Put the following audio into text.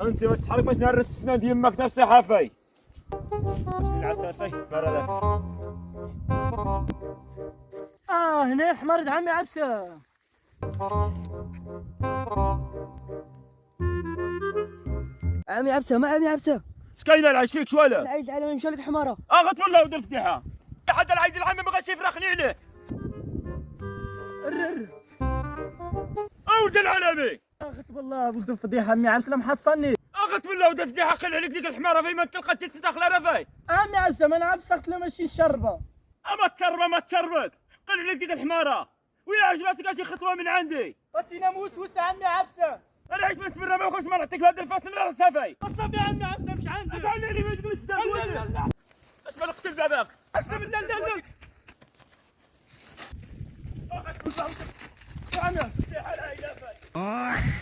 انت ما تحرك باش نهرس السنان ديال يماك نفسها حافي باش العسافي مرة هنا حمارة عمي عبسة. عمي عبسة، ما عمي عبسة. اش كاين العيش فيك شوالا؟ العيد العالمي مشى لك حمارة. اغت والله ودير فضيحة حتى العيد العام ما غاش يفرخني عليه. الرر ولد العالمي اخت والله ولد فضيحة. عمي عبسة محصني. اغت والله ودير فضيحة قل عليك ديك الحمارة في ما تلقى تدخل رفاي. عمي عبسة ما نعرفش اختي ماشي الشربة. اما تشربه ما تشربك قل عليك ديك الحمارة ويا عجباتك شي خطوة من عندي. قتينا موسوس عمي عبسة. انا عيش ما تبرى ما نخرج ما نعطيك هذا الفاس من راس سافي. قصب يا عمي عبسة مش عندي. تعال لي ما تقول لا لا لا اش ما نقتل باباك عبسة من لا لا لا اغت والله عمي فضيحة لا اله الا الله.